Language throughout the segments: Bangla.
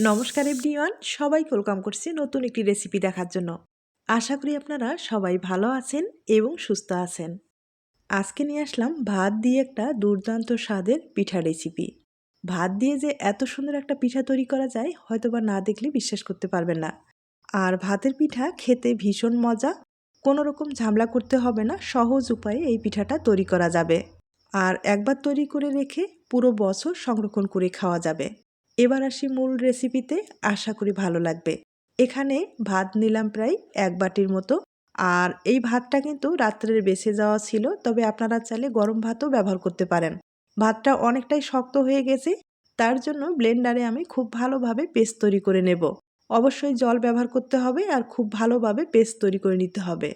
নমস্কার এভরিওয়ান, সবাইকে ওয়েলকাম করছি নতুন একটি রেসিপি দেখার জন্য। আশা করি আপনারা সবাই ভালো আছেন এবং সুস্থ আছেন। আজকে নিয়ে আসলাম ভাত দিয়ে একটা দুর্দান্ত স্বাদের পিঠা রেসিপি। ভাত দিয়ে যে এত সুন্দর একটা পিঠা তৈরি করা যায় হয়তোবা না দেখলে বিশ্বাস করতে পারবেন না। আর ভাতের পিঠা খেতে ভীষণ মজা, কোনো রকম ঝামেলা করতে হবে না, সহজ উপায়ে এই পিঠাটা তৈরি করা যাবে। আর একবার তৈরি করে রেখে পুরো বছর সংরক্ষণ করে খাওয়া যাবে। এবার আসি মূল রেসিপিতে, আশা করি ভালো লাগবে। এখানে ভাত নিলাম প্রায় ১ বাটির মতো। আর এই ভাতটা কিন্তু রাত্রের বেঁচে যাওয়া ছিল, তবে আপনারা চাইলে গরম ভাতও ব্যবহার করতে পারেন। ভাতটা অনেকটাই শক্ত হয়ে গেছে, তার জন্য ব্লেন্ডারে আমি খুব ভালোভাবে পেস্ট তৈরি করে নেব। অবশ্যই জল ব্যবহার করতে হবে আর খুব ভালোভাবে পেস্ট তৈরি করে নিতে হবে।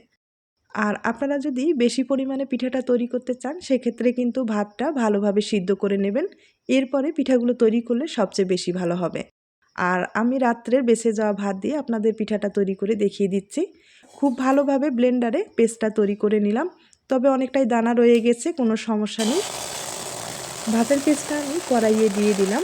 আর আপনারা যদি বেশি পরিমাণে পিঠাটা তৈরি করতে চান সেক্ষেত্রে কিন্তু ভাতটা ভালোভাবে সিদ্ধ করে নেবেন। এরপরে পিঠাগুলো তৈরি করলে সবচেয়ে বেশি ভালো হবে। আর আমি রাত্রের বেঁচে যাওয়া ভাত দিয়ে আপনাদের পিঠাটা তৈরি করে দেখিয়ে দিচ্ছি। খুব ভালোভাবে ব্লেন্ডারে পেস্টটা তৈরি করে নিলাম, তবে অনেকটাই দানা রয়ে গেছে, কোনো সমস্যা নেই। ভাতের পেস্টটা আমি কড়াইয়ে দিয়ে দিলাম।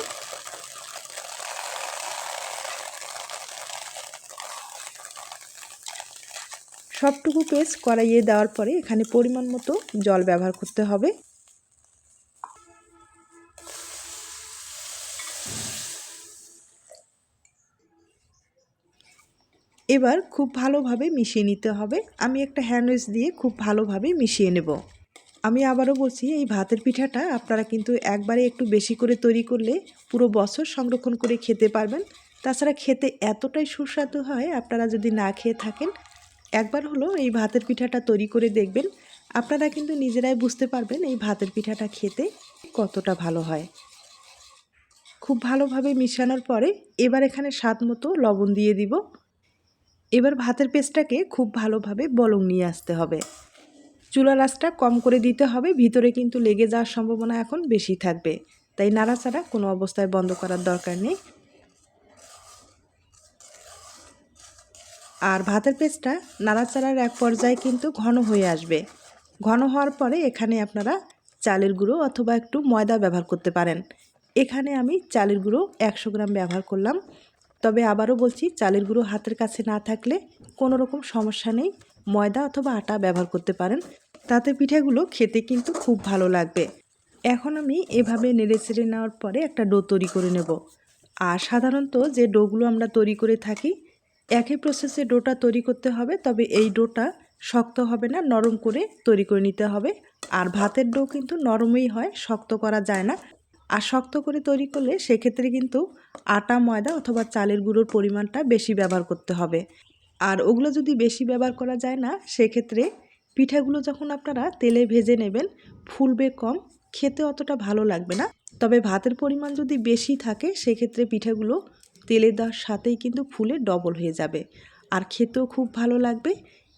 সবটুকু পেস্ট কড়াইয়ে দেওয়ার পরে এখানে পরিমাণ মতো জল ব্যবহার করতে হবে। এবার খুব ভালোভাবে মিশিয়ে নিতে হবে। আমি একটা হ্যান্ড উইচ দিয়ে খুব ভালোভাবে মিশিয়ে নেব। আমি আবারও বলছি, এই ভাতের পিঠাটা আপনারা কিন্তু একবারে একটু বেশি করে তৈরি করলে পুরো বছর সংরক্ষণ করে খেতে পারবেন। তাছাড়া খেতে এতটাই সুস্বাদু হয়, আপনারা যদি না খেয়ে থাকেন একবার হলো এই ভাতের পিঠাটা তৈরি করে দেখবেন। আপনারা কিন্তু নিজেরাই বুঝতে পারবেন এই ভাতের পিঠাটা খেতে কতটা ভালো হয়। খুব ভালোভাবে মিশানোর পরে এবার এখানে স্বাদ মতো লবণ দিয়ে দিব। এবার ভাতের পেস্টটাকে খুব ভালোভাবে বলক নিয়ে আসতে হবে। চুলার আঁচটা কম করে দিতে হবে, ভিতরে কিন্তু লেগে যাওয়ার সম্ভাবনা এখন বেশি থাকবে, তাই নাড়াচাড়া কোনো অবস্থায় বন্ধ করার দরকার নেই। আর ভাতের পেস্টটা নাড়াচাড়ার এক পর্যায়ে কিন্তু ঘন হয়ে আসবে। ঘন হওয়ার পরে এখানে আপনারা চালের গুঁড়ো অথবা একটু ময়দা ব্যবহার করতে পারেন। এখানে আমি চালের গুঁড়ো ১০০ গ্রাম ব্যবহার করলাম। তবে আবারও বলছি, চালের গুঁড়ো হাতের কাছে না থাকলে কোনো রকম সমস্যা নেই, ময়দা অথবা আটা ব্যবহার করতে পারেন। তাতে পিঠাগুলো খেতে কিন্তু খুব ভালো লাগবে। এখন আমি এভাবে নেড়েচেড়ে নেওয়ার পরে একটা ডো তৈরি করে নেব। আর সাধারণত যে ডোগুলো আমরা তৈরি করে থাকি একই প্রসেসে ডোটা তৈরি করতে হবে, তবে এই ডোটা শক্ত হবে না, নরম করে তৈরি করে নিতে হবে। আর ভাতের ডো কিন্তু নরমই হয়, শক্ত করা যায় না। আর শক্ত করে তৈরি করলে সেক্ষেত্রে কিন্তু আটা, ময়দা অথবা চালের গুঁড়োর পরিমাণটা বেশি ব্যবহার করতে হবে। আর ওগুলো যদি বেশি ব্যবহার করা যায় না, সেক্ষেত্রে পিঠাগুলো যখন আপনারা তেলে ভেজে নেবেন ফুলবে কম, খেতে অতটা ভালো লাগবে না। তবে ভাতের পরিমাণ যদি বেশি থাকে সেক্ষেত্রে পিঠাগুলো তেলে দেওয়ার সাথেই কিন্তু ফুলে ডবল হয়ে যাবে আর খেতেও খুব ভালো লাগবে।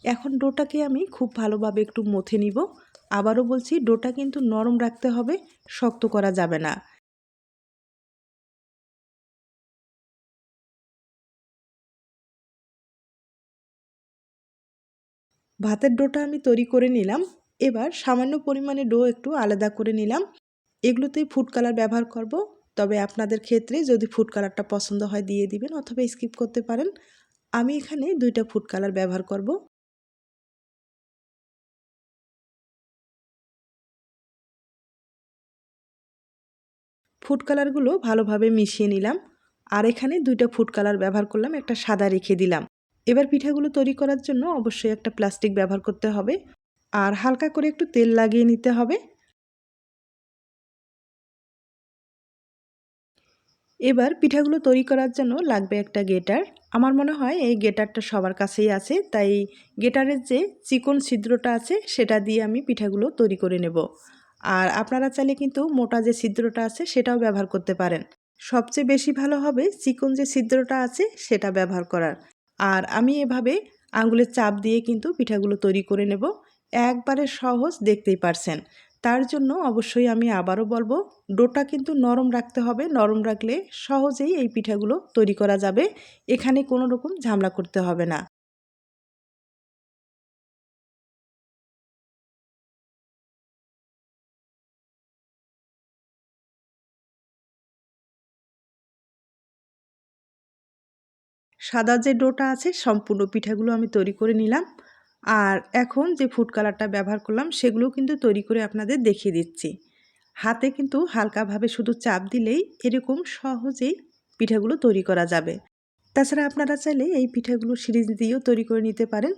এখন ডোটাকে আমি খুব ভালোভাবে একটু মথে নিব। আবারও বলছি, ডোটা কিন্তু নরম রাখতে হবে, শক্ত করা যাবে না। ভাতের ডোটা আমি তৈরি করে নিলাম। এবার সামান্য পরিমাণে ডো একটু আলাদা করে নিলাম। এগুলোতেই ফুড কালার ব্যবহার করব। তবে আপনাদের ক্ষেত্রে যদি ফুড কালারটা পছন্দ হয় দিয়ে দিবেন অথবা স্কিপ করতে পারেন। আমি এখানে 2টা ফুড কালার ব্যবহার করব। ফুড কালারগুলো ভালোভাবে মিশিয়ে নিলাম। আর এখানে 2টা ফুড কালার ব্যবহার করলাম, একটা সাদা রেখে দিলাম। এবার পিঠাগুলো তৈরি করার জন্য অবশ্যই একটা প্লাস্টিক ব্যবহার করতে হবে আর হালকা করে একটু তেল লাগিয়ে নিতে হবে। এবার পিঠাগুলো তৈরি করার জন্য লাগবে একটা গেটার। আমার মনে হয় এই গেটারটা সবার কাছেই আছে, তাই গেটারের যে চিকন ছিদ্রটা আছে সেটা দিয়ে আমি পিঠাগুলো তৈরি করে নেব। আর আপনারা চাইলে কিন্তু মোটা যে ছিদ্রটা আছে সেটাও ব্যবহার করতে পারেন। সবচেয়ে বেশি ভালো হবে চিকন যে ছিদ্রটা আছে সেটা ব্যবহার করার। আর আমি এভাবে আঙুলের চাপ দিয়ে কিন্তু পিঠাগুলো তৈরি করে নেব। একবারে সহজ, দেখতেই পারছেন। তার জন্য অবশ্যই আমি আবারও বলবো, ডোটা কিন্তু নরম রাখতে হবে। নরম রাখলে সহজেই এই পিঠাগুলো তৈরি করা যাবে। এখানে কোনো রকম ঝামেলা করতে হবে না। সাদা যে ডোটা আছে সম্পূর্ণ পিঠাগুলো আমি তৈরি করে নিলাম। আর এখন যে ফুড কালারটা ব্যবহার করলাম সেগুলো কিন্তু তৈরি করে আপনাদের দেখিয়ে দিচ্ছি। হাতে কিন্তু হালকাভাবে শুধু চাপ দিলেই এরকম সহজেই পিঠাগুলো তৈরি করা যাবে। তাছাড়া আপনারা চাইলে এই পিঠাগুলো সিরিজ দিয়েও তৈরি করে নিতে পারেন।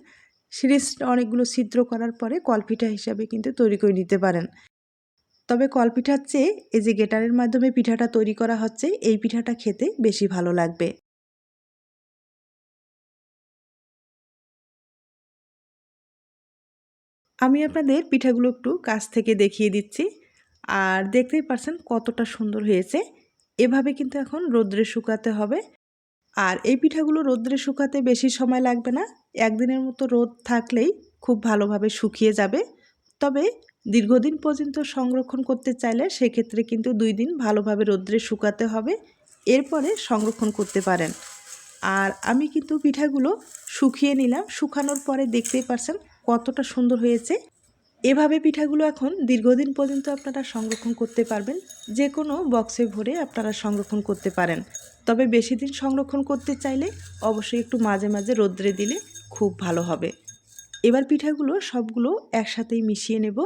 সিরিজ অনেকগুলো ছিদ্র করার পরে কলপিঠা হিসাবে কিন্তু তৈরি করে নিতে পারেন। তবে কলপিঠার চেয়ে এই যে গ্রেটারের মাধ্যমে পিঠাটা তৈরি করা হচ্ছে, এই পিঠাটা খেতে বেশি ভালো লাগবে। আমি আপনাদের পিঠাগুলো একটু কাছ থেকে দেখিয়ে দিচ্ছি। আর দেখতেই পারছেন কতটা সুন্দর হয়েছে। এভাবে কিন্তু এখন রোদ্রে শুকাতে হবে। আর এই পিঠাগুলো রোদ্রে শুকাতে বেশি সময় লাগবে না। একদিনের মতো রোদ থাকলেই খুব ভালোভাবে শুকিয়ে যাবে। তবে দীর্ঘদিন পর্যন্ত সংরক্ষণ করতে চাইলে সেক্ষেত্রে কিন্তু 2 দিন ভালোভাবে রোদ্রে শুকাতে হবে। এরপরে সংরক্ষণ করতে পারেন। আর আমি কিন্তু পিঠাগুলো শুকিয়ে নিলাম। শুকানোর পরে দেখতেই পারছেন কতটা সুন্দর হয়েছে। এভাবে পিঠাগুলো এখন দীর্ঘদিন পর্যন্ত আপনারা সংরক্ষণ করতে পারবেন। যে কোনো বক্সে ভরে আপনারা সংরক্ষণ করতে পারেন। তবে বেশি দিন সংরক্ষণ করতে চাইলে অবশ্যই একটু মাঝে মাঝে রোদ্রে দিলে খুব ভালো হবে। এবার পিঠাগুলো সবগুলো একসাথেই মিশিয়ে নেব।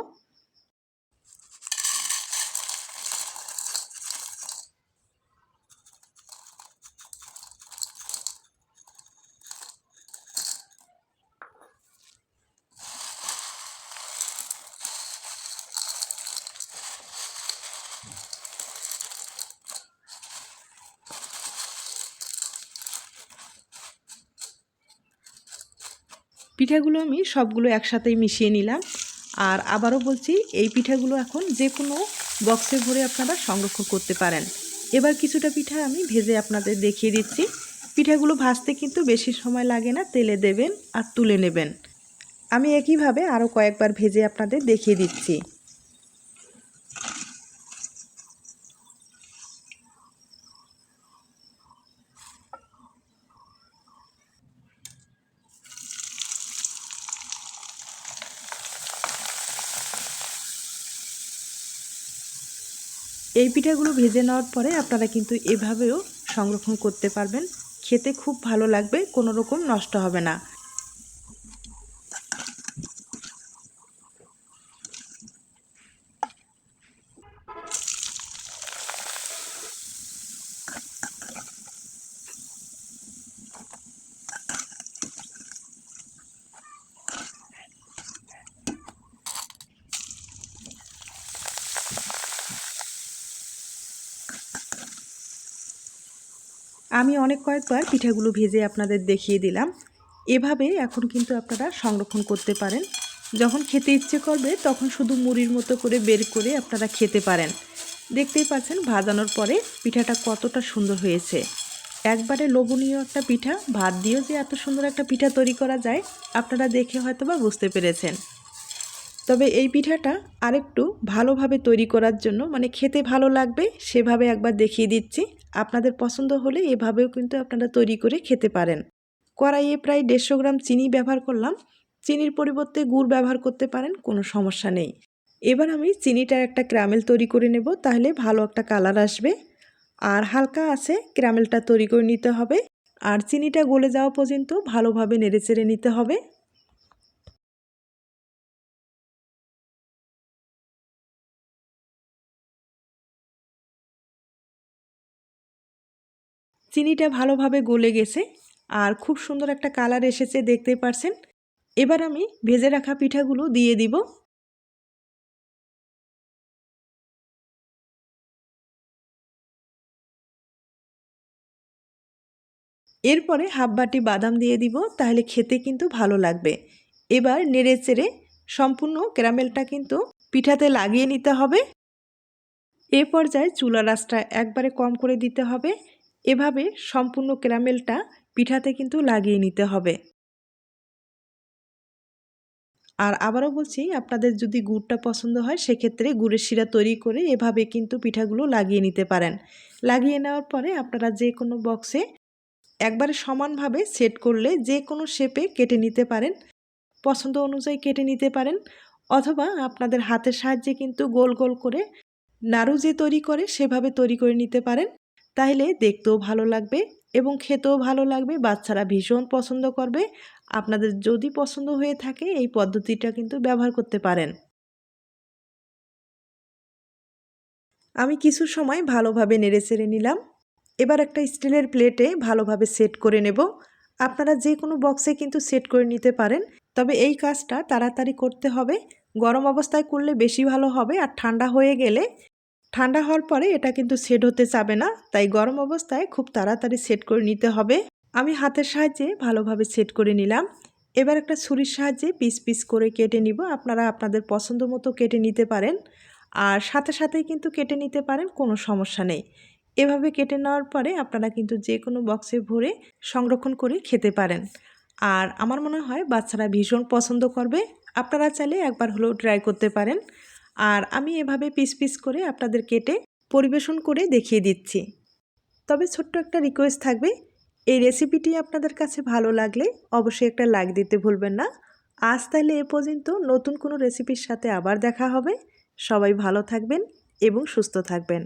পিঠাগুলো আমি সবগুলো একসাথেই মিশিয়ে নিলাম। আর আবারও বলছি, এই পিঠাগুলো এখন যে কোনো বক্সে ভরে আপনারা সংরক্ষণ করতে পারেন। এবার কিছুটা পিঠা আমি ভেজে আপনাদের দেখিয়ে দিচ্ছি। পিঠাগুলো ভাজতে কিন্তু বেশি সময় লাগে না, তেলে দেবেন আর তুলে নেবেন। আমি একইভাবে আরও কয়েকবার ভেজে আপনাদের দেখিয়ে দিচ্ছি। এই পিঠাগুলো ভেজে নেওয়ার পরে আপনারা কিন্তু এভাবেও সংরক্ষণ করতে পারবেন। খেতে খুব ভালো লাগবে, কোনো রকম নষ্ট হবে না। আমি অনেক কয়েকবার পিঠাগুলো ভেজে আপনাদের দেখিয়ে দিলাম। এভাবে এখন কিন্তু আপনারা সংরক্ষণ করতে পারেন। যখন খেতে ইচ্ছে করবে তখন শুধু মুড়ির মতো করে বের করে আপনারা খেতে পারেন। দেখতেই পাচ্ছেন ভাজানোর পরে পিঠাটা কতটা সুন্দর হয়েছে। একবারে লোভনীয় একটা পিঠা, ভাত দিয়েও যে এত সুন্দর একটা পিঠা তৈরি করা যায় আপনারা দেখে হয়তোবা বুঝতে পেরেছেন। তবে এই পিঠাটা আরেকটু ভালোভাবে তৈরি করার জন্য, মানে খেতে ভালো লাগবে সেভাবে একবার দেখিয়ে দিচ্ছি। আপনাদের পছন্দ হলে এভাবেও কিন্তু আপনারা তৈরি করে খেতে পারেন। কড়াইয়ে প্রায় 150 গ্রাম চিনি ব্যবহার করলাম। চিনির পরিবর্তে গুড় ব্যবহার করতে পারেন, কোনো সমস্যা নেই। এবার আমি চিনিটার একটা ক্যারামেল তৈরি করে নেব, তাহলে ভালো একটা কালার আসবে। আর হালকা আছে ক্যারামেলটা তৈরি করে নিতে হবে। আর চিনিটা গলে যাওয়া পর্যন্ত ভালোভাবে নেড়েচেড়ে নিতে হবে। চিনিটা ভালোভাবে গলে গেছে আর খুব সুন্দর একটা কালার এসেছে, দেখতেই পারছেন। এবার আমি ভেজে রাখা পিঠাগুলো দিয়ে দিব। এরপরে হাফ বাটি বাদাম দিয়ে দিব, তাহলে খেতে কিন্তু ভালো লাগবে। এবার নেড়ে চেড়ে সম্পূর্ণ ক্যারামেলটা কিন্তু পিঠাতে লাগিয়ে নিতে হবে। এ পর্যায়ে চুলার আঁচটা একবারে কম করে দিতে হবে। এভাবে সম্পূর্ণ ক্যারামেলটা পিঠাতে কিন্তু লাগিয়ে নিতে হবে। আর আবারও বলছি, আপনাদের যদি গুড়টা পছন্দ হয় সেক্ষেত্রে গুড়ের শিরা তৈরি করে এভাবে কিন্তু পিঠাগুলো লাগিয়ে নিতে পারেন। লাগিয়ে নেওয়ার পরে আপনারা যে কোনো বক্সে একবারে সমানভাবে সেট করলে যে কোনো শেপে কেটে নিতে পারেন। পছন্দ অনুযায়ী কেটে নিতে পারেন, অথবা আপনাদের হাতের সাহায্যে কিন্তু গোল গোল করে নাড়ু যে তৈরি করে সেভাবে তৈরি করে নিতে পারেন। তাহলে দেখতেও ভালো লাগবে এবং খেতেও ভালো লাগবে। বাচ্চারা ভীষণ পছন্দ করবে। আপনাদের যদি পছন্দ হয়ে থাকে এই পদ্ধতিটা কিন্তু ব্যবহার করতে পারেন। আমি কিছু সময় ভালোভাবে নেড়েচেড়ে নিলাম। এবার একটা স্টিলের প্লেটে ভালোভাবে সেট করে নেব। আপনারা যে কোনো বক্সে কিন্তু সেট করে নিতে পারেন। তবে এই কাজটা তাড়াতাড়ি করতে হবে। গরম অবস্থায় করলে বেশি ভালো হবে, আর ঠান্ডা হয়ে গেলে ঠান্ডা হওয়ার পরে এটা কিন্তু সেট হতে চাবে না। তাই গরম অবস্থায় খুব তাড়াতাড়ি সেট করে নিতে হবে। আমি হাতের সাহায্যে ভালোভাবে সেট করে নিলাম। এবার একটা ছুরির সাহায্যে পিস পিস করে কেটে নিব। আপনারা আপনাদের পছন্দ মতো কেটে নিতে পারেন, আর সাথে সাথেই কিন্তু কেটে নিতে পারেন, কোনো সমস্যা নেই। এভাবে কেটে নেওয়ার পরে আপনারা কিন্তু যে কোনো বক্সে ভরে সংরক্ষণ করে খেতে পারেন। আর আমার মনে হয় বাচ্চারা ভীষণ পছন্দ করবে। আপনারা চাইলে একবার হলেও ট্রাই করতে পারেন। আর আমি এভাবে পিস পিস করে আপনাদের কেটে পরিবেশন করে দেখিয়ে দিচ্ছি। তবে ছোট্ট একটা রিকোয়েস্ট থাকবে, এই রেসিপিটি আপনাদের কাছে ভালো লাগলে অবশ্যই একটা লাইক দিতে ভুলবেন না। আজ তাহলে এ পর্যন্ত, নতুন কোনো রেসিপির সাথে আবার দেখা হবে। সবাই ভালো থাকবেন এবং সুস্থ থাকবেন।